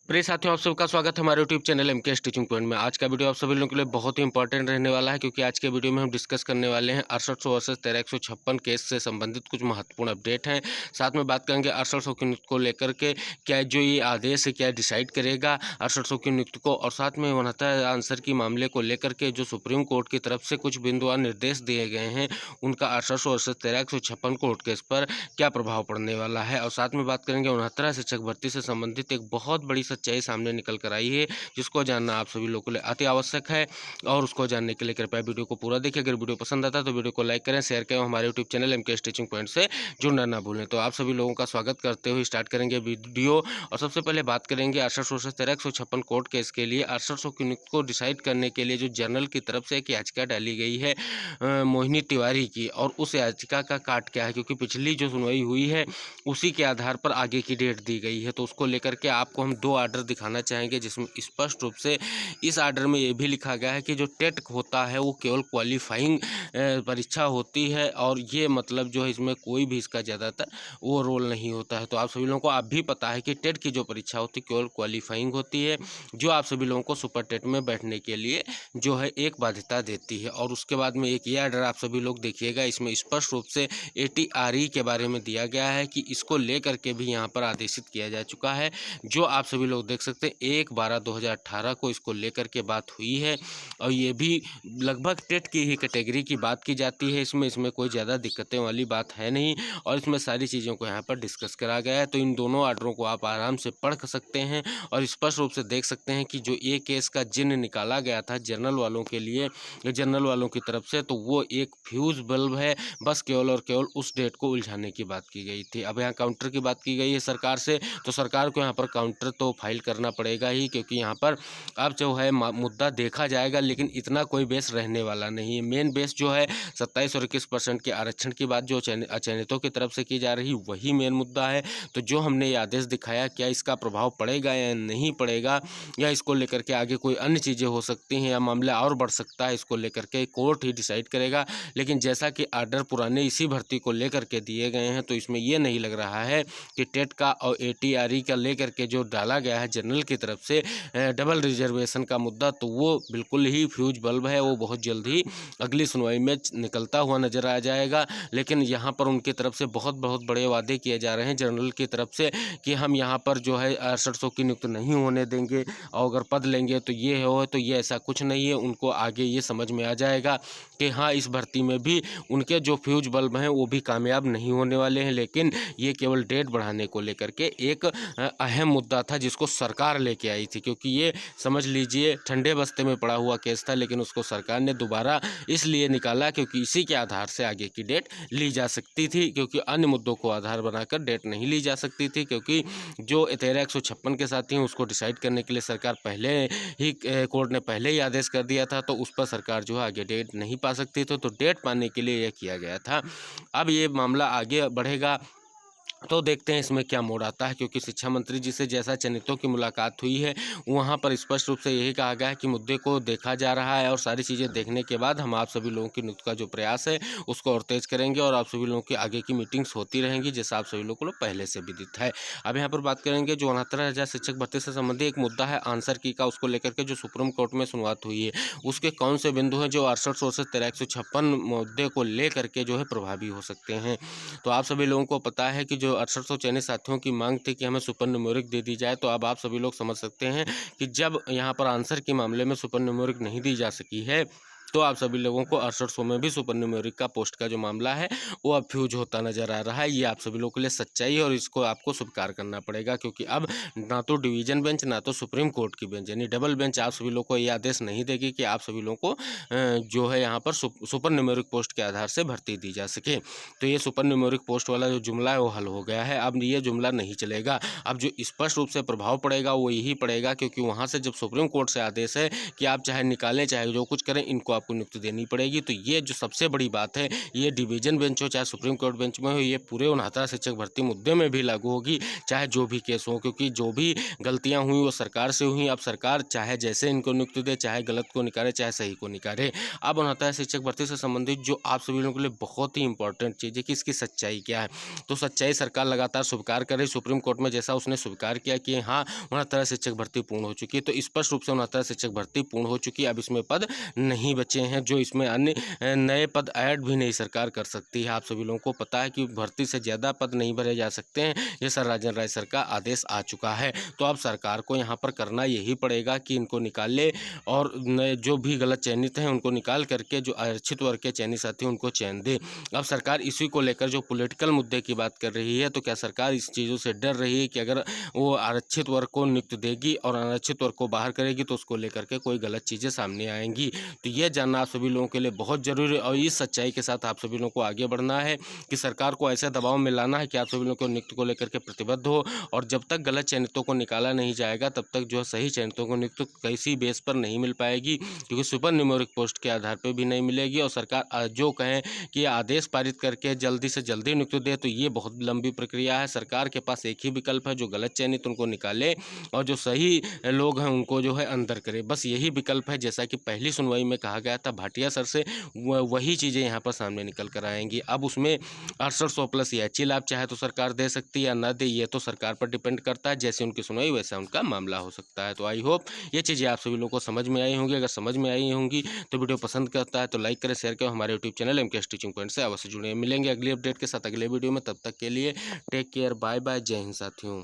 प्रिय साथियों, आप सबका स्वागत है हमारे YouTube channel MK teaching point में। आज का वीडियो आप सभी लोगों के लिए बहुत ही इंपॉर्टेंट रहने वाला है, क्योंकि आज के वीडियो में हम डिस्कस करने वाले हैं 6800 वर्सेस 13156 केस से संबंधित कुछ महत्वपूर्ण अपडेट हैं। साथ में बात करेंगे 6800 की नियुक्ति को लेकर के क्या जो ये आदेश है क्या डिसाइड करेगा 6800 की नियुक्ति को, और साथ में 69 आंसर की मामले को लेकर के जो सुप्रीम कोर्ट की तरफ से कुछ बिंदुवार निर्देश दिए गए हैं उनका 6800 वर्सेस 13156 कोर्ट केस पर क्या प्रभाव पड़ने वाला है। और साथ में बात करेंगे 69 शिक्षक भर्ती से संबंधित एक बहुत बड़ी सच्चाई सामने निकल कर आई है, जिसको जानना आप सभी लोगों के लिए अति आवश्यक है। और उसको जानने के लिए कृपया वीडियो को पूरा देखिए। अगर वीडियो पसंद आता है तो वीडियो को लाइक करें, शेयर करें, हमारे YouTube channel MK teaching point से जुड़ना ना भूलें। तो आप सभी लोगों का स्वागत करते हुए स्टार्ट करेंगे वीडियो। और सबसे पहले बात करेंगे 6800 से 13156 कोर्ट केस के लिए 6800 की नियुक्ति को डिसाइड करने के लिए जो जनरल की तरफ से एक याचिका डाली गई है मोहिनी तिवारी की, और उस याचिका का काट क्या है, क्योंकि पिछली जो सुनवाई हुई है उसी के आधार पर आगे की डेट दी गई है। तो उसको लेकर के आपको हम दो आर्डर दिखाना चाहेंगे, जिसमें स्पष्ट रूप से इस आर्डर में ये भी लिखा गया है कि जो टेट होता है वो केवल क्वालिफाइंग परीक्षा होती है, और ये मतलब जो है इसमें कोई भी इसका ज़्यादातर वो रोल नहीं होता है। तो आप सभी लोगों को आप भी पता है कि टेट की जो परीक्षा होती है केवल क्वालिफाइंग होती है, जो आप सभी लोगों को सुपर टेट में बैठने के लिए जो है एक बाध्यता देती है। और उसके बाद में एक ये आर्डर आप सभी लोग देखिएगा, इसमें स्पष्ट रूप से ATRE के बारे में दिया गया है कि इसको लेकर के भी यहाँ पर आदेशित किया जा चुका है, जो आप सभी लोग देख सकते हैं 1/12/2018 को इसको लेकर के बात हुई है। और ये भी लगभग टेट की ही कैटेगरी की बात की जाती है, इसमें कोई ज़्यादा दिक्कतें वाली बात है नहीं, और इसमें सारी चीज़ों को यहाँ पर डिस्कस करा गया है। तो इन दोनों आर्डरों को आप आराम से पढ़ सकते हैं और स्पष्ट रूप से देख सकते हैं कि जो ये केस का जिन्न निकाला गया था जनरल वालों के लिए, जनरल वालों की तरफ से, तो वो एक फ्यूज बल्ब है, बस केवल और केवल उस डेट को उलझाने की बात की गई थी। अब यहाँ काउंटर की बात की गई है सरकार से, तो सरकार को यहाँ पर काउंटर तो फाइल करना पड़ेगा ही, क्योंकि यहाँ पर अब जो है मुद्दा देखा जाएगा, लेकिन इतना कोई बेस रहने वाला नहीं है। मेन बेस जो है 27 और 21% के आरक्षण की बात जो अचयनितों की तरफ से की जा रही वही मेन मुद्दा है। तो जो हमने ये आदेश दिखाया, क्या इसका प्रभाव पड़ेगा या नहीं पड़ेगा, या इसको लेकर के आगे कोई अन्य चीज़ें हो सकती हैं या मामला और बढ़ सकता है, इसको लेकर के कोर्ट ही डिसाइड करेगा। लेकिन जैसा कि आर्डर पुराने इसी भर्ती को लेकर के दिए गए हैं, तो इसमें ये नहीं लग रहा है कि टेट का और ATRE का लेकर के जो डाला गया है जनरल की तरफ से डबल रिजर्वेशन का मुद्दा, तो वो बिल्कुल ही फ्यूज बल्ब है। वो बहुत जल्द ही अगली सुनवाई में निकलता हुआ नजर आ जाएगा। लेकिन यहाँ पर उनकी तरफ से बहुत बड़े वादे किए जा रहे हैं जनरल की तरफ से कि हम यहाँ पर जो है 6800 की नियुक्ति नहीं होने देंगे, और अगर पद लेंगे तो ये हो, तो ये ऐसा कुछ नहीं है। उनको आगे ये समझ में आ जाएगा कि हाँ, इस भर्ती में भी उनके जो फ्यूज बल्ब हैं वो भी कामयाब नहीं होने वाले हैं। लेकिन ये केवल डेट बढ़ाने को लेकर के एक अहम मुद्दा था, जिसको सरकार लेके आई थी, क्योंकि ये समझ लीजिए ठंडे बस्ते में पड़ा हुआ केस था, लेकिन उसको सरकार ने दोबारा इसलिए निकाला क्योंकि इसी के आधार से आगे की डेट ली जा सकती थी, क्योंकि अन्य मुद्दों को आधार बनाकर डेट नहीं ली जा सकती थी, क्योंकि जो 13156 के साथ ही उसको डिसाइड करने के लिए सरकार पहले ही कोर्ट ने पहले ही आदेश कर दिया था, तो उस पर सरकार जो है आगे डेट नहीं पा सकती थी। तो डेट पाने के लिए यह किया गया था। अब ये मामला आगे बढ़ेगा तो देखते हैं इसमें क्या मोड़ आता है, क्योंकि शिक्षा मंत्री जी से जैसा चयनितों की मुलाकात हुई है वहाँ पर स्पष्ट रूप से यही कहा गया है कि मुद्दे को देखा जा रहा है, और सारी चीज़ें देखने के बाद हम आप सभी लोगों की नियुक्ति का जो प्रयास है उसको और तेज करेंगे, और आप सभी लोगों की आगे की मीटिंग्स होती रहेंगी, जैसा आप सभी लोगों को पहले से विदित है। अब यहाँ पर बात करेंगे जो 69,000 शिक्षक भर्ती से संबंधित एक मुद्दा है आंसर की का, उसको लेकर के जो सुप्रीम कोर्ट में सुनवाई हुई है उसके कौन से बिंदु हैं जो 6800 से 13156 मुद्दे को लेकर के जो है प्रभावी हो सकते हैं। तो आप सभी लोगों को पता है कि जो 6800 चयनित साथियों की मांग थी कि हमें सुपर न्यूमेरिक दे दी जाए, तो अब आप सभी लोग समझ सकते हैं कि जब यहाँ पर आंसर के मामले में सुपर न्यूमेरिक नहीं दी जा सकी है, तो आप सभी लोगों को 6800 में भी सुपर न्यूमेरिक का पोस्ट का जो मामला है वो अब फ्यूज होता नजर आ रहा है। ये आप सभी लोगों के लिए सच्चाई है, और इसको आपको स्वीकार करना पड़ेगा, क्योंकि अब ना तो डिवीजन बेंच ना तो सुप्रीम कोर्ट की बेंच यानी डबल बेंच आप सभी लोगों को ये आदेश नहीं देगी कि आप सभी लोगों को जो है यहाँ पर सुपर न्यूमेरिक पोस्ट के आधार से भर्ती दी जा सके। तो ये सुपर न्यूमेरिक पोस्ट वाला जो जुमला है वो हल हो गया है। अब ये जुमला नहीं चलेगा। अब जो स्पष्ट रूप से प्रभाव पड़ेगा वो यही पड़ेगा, क्योंकि वहाँ से जब सुप्रीम कोर्ट से आदेश है कि आप चाहे निकालें चाहे जो कुछ करें, इनको आपको नियुक्ति देनी पड़ेगी। तो ये जो सबसे बड़ी बात है, ये डिवीज़न बेंच हो चाहे सुप्रीम कोर्ट बेंच में हो, ये पूरे 69 शिक्षक भर्ती मुद्दे में भी लागू होगी, चाहे जो भी केस हो, क्योंकि जो भी गलतियाँ हुई वो सरकार से हुई। अब सरकार चाहे जैसे इनको नियुक्ति दे, चाहे गलत को निकाले चाहे सही को निकाले। अब 69 शिक्षक भर्ती से संबंधित जो आप सभी लोगों के लिए बहुत ही इंपॉर्टेंट चीज़ है कि इसकी सच्चाई क्या है। तो सच्चाई सरकार लगातार स्वीकार कर रही, सुप्रीम कोर्ट में जैसा उसने स्वीकार किया कि हाँ 69 शिक्षक भर्ती पूर्ण हो चुकी है, तो स्पष्ट रूप से 69 शिक्षक भर्ती पूर्ण हो चुकी है। अब इसमें पद नहीं बचे हैं, जो इसमें अन्य नए पद ऐड भी नहीं सरकार कर सकती है। आप सभी लोगों को पता है कि भर्ती से ज़्यादा पद नहीं भरे जा सकते हैं, ये सर राजन राय सर का आदेश आ चुका है। तो अब सरकार को यहाँ पर करना यही पड़ेगा कि इनको निकाल ले और जो भी गलत चयनित हैं उनको निकाल करके जो आरक्षित वर्ग के चयनित साथी उनको चयन दे। अब सरकार इसी को लेकर जो पॉलिटिकल मुद्दे की बात कर रही है, तो क्या सरकार इस चीज़ों से डर रही है कि अगर वो आरक्षित वर्ग को नियुक्त देगी और अनारक्षित वर्ग को बाहर करेगी तो उसको लेकर के कोई गलत चीज़ें सामने आएंगी? तो ये जानना आप सभी लोगों के लिए बहुत ज़रूरी है और इस सच्चाई के साथ आप सभी लोगों को आगे बढ़ना है कि सरकार को ऐसे दबाव में लाना है कि आप सभी लोगों को नियुक्त को लेकर के प्रतिबद्ध हो, और जब तक गलत चयनितों को निकाला नहीं जाएगा तब तक जो है सही चयनितों को नियुक्त किसी बेस पर नहीं मिल पाएगी, क्योंकि सुपर न्यूमेरिक पोस्ट के आधार पर भी नहीं मिलेगी। और सरकार जो कहें कि आदेश पारित करके जल्दी से जल्दी नियुक्त दे, तो ये बहुत लंबी प्रक्रिया है। सरकार के पास एक ही विकल्प है, जो गलत चयनित उनको निकाले और जो सही लोग हैं उनको जो है अंदर करे, बस यही विकल्प है। जैसा कि पहली सुनवाई में कहा गया था भाटिया सर से, वही चीज़ें यहाँ पर सामने निकल कर आएंगी। अब उसमें 6800 प्लस याची लाभ चाहे तो सरकार दे सकती है या ना दे, ये तो सरकार पर डिपेंड करता है। जैसे उनकी सुनवाई वैसा उनका मामला हो सकता है। तो आई होप ये चीज़ें आप सभी लोगों को समझ में आई होंगी। अगर समझ में आई होंगी तो वीडियो पसंद करता है तो लाइक करें, शेयर करें। हमारे YouTube channel MKS teaching point से अवश्य जुड़े। मिलेंगे अगली अपडेट के साथ अगले वीडियो में, तब तक के लिए टेक केयर, बाय बाय, जय हिंद साथियों।